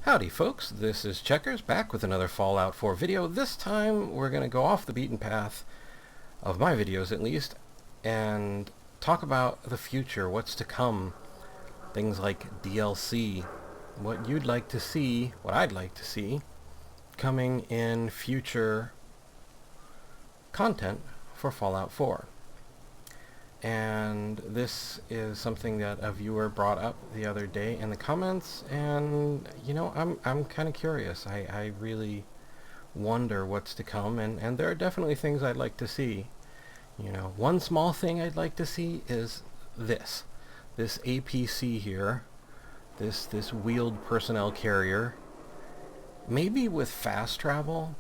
Howdy folks, this is Checkers back with another Fallout 4 video. This time we're going to go off the beaten path, of my videos at least, and talk about the future, what's to come, things like DLC, what you'd like to see, what I'd like to see, coming in future content for Fallout 4. And this is something that a viewer brought up the other day in the comments, and you know, I'm kind of curious. I really wonder what's to come, and there are definitely things I'd like to see. You know, one small thing I'd like to see is this APC here, this wheeled personnel carrier, maybe with fast travel.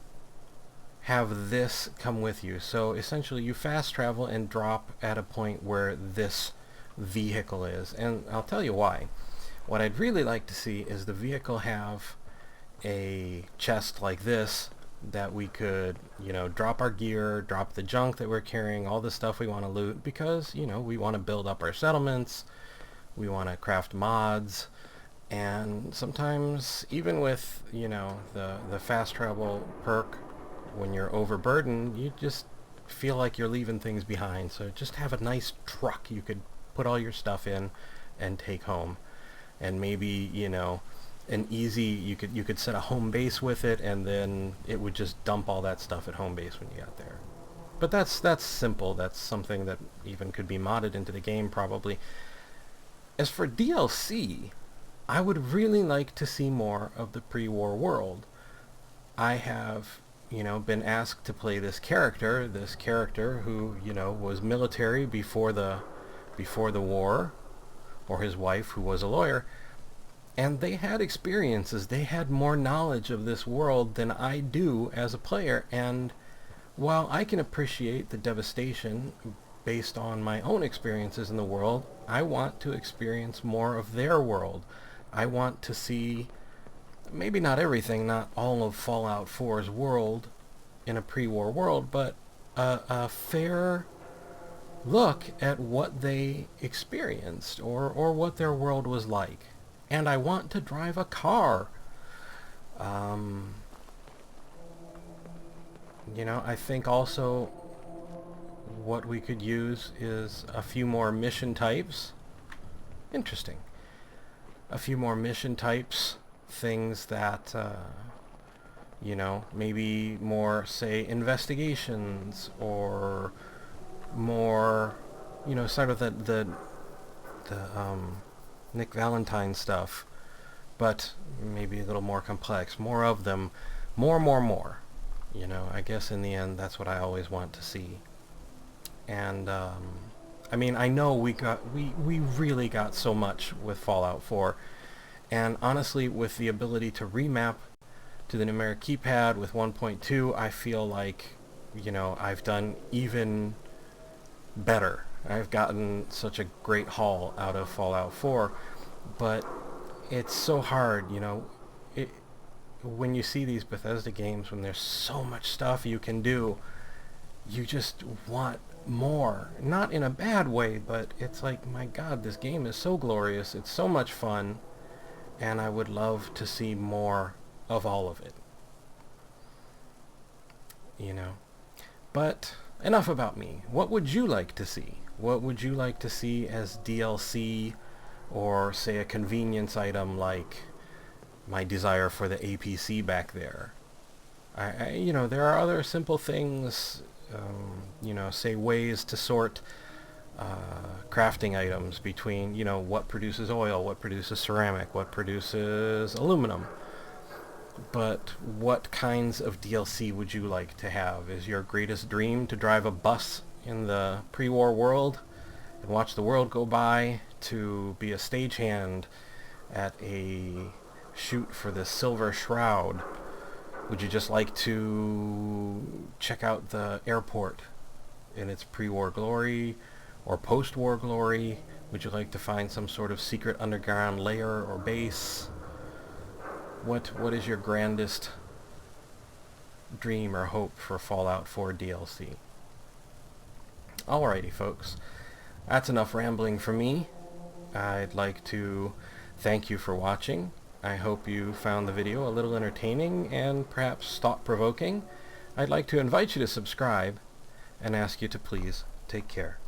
Have this come with you. So essentially you fast travel and drop at a point where this vehicle is. And I'll tell you why. What I'd really like to see is the vehicle have a chest like this that we could, you know, drop our gear, drop the junk that we're carrying, all the stuff we want to loot, because, you know, we want to build up our settlements, we want to craft mods, and sometimes even with, you know, the fast travel perk, when you're overburdened, you just feel like you're leaving things behind. So just have a nice truck you could put all your stuff in and take home. And maybe, you know, an easy, you could set a home base with it, and then it would just dump all that stuff at home base when you got there. But that's simple. That's something that even could be modded into the game probably. As for DLC, I would really like to see more of the pre-war world. I have, you know, been asked to play this character who, you know, was military before the war, or his wife who was a lawyer, and they had experiences, they had more knowledge of this world than I do as a player. And while I can appreciate the devastation based on my own experiences in the world, I want to experience more of their world. I want to see maybe not everything, not all of Fallout 4's world in a pre-war world, but a fair look at what they experienced, or what their world was like. And I want to drive a car. You know, I think also what we could use is a few more mission types. Interesting. A few more mission types. Things that, you know, maybe more, say, investigations, or more, you know, sort of the Nick Valentine stuff, but maybe a little more complex, more of them, more. You know, I guess in the end, that's what I always want to see. And, I mean, I know we really got so much with Fallout 4. And honestly, with the ability to remap to the numeric keypad with 1.2, I feel like, you know, I've done even better. I've gotten such a great haul out of Fallout 4, but it's so hard, you know, when you see these Bethesda games, when there's so much stuff you can do, you just want more. Not in a bad way, but it's like, my God, this game is so glorious, it's so much fun, and I would love to see more of all of it. You know? But enough about me. What would you like to see? What would you like to see as DLC, or say a convenience item like my desire for the APC back there? You know, there are other simple things, you know, say ways to sort crafting items between, you know, what produces oil, what produces ceramic, what produces aluminum. But what kinds of DLC would you like to have? Is your greatest dream to drive a bus in the pre-war world and watch the world go by, to be a stagehand at a shoot for the Silver Shroud? Would you just like to check out the airport in its pre-war glory, or post-war glory? Would you like to find some sort of secret underground lair or base? What is your grandest dream or hope for Fallout 4 DLC? Alrighty, folks. That's enough rambling from me. I'd like to thank you for watching. I hope you found the video a little entertaining and perhaps thought-provoking. I'd like to invite you to subscribe and ask you to please take care.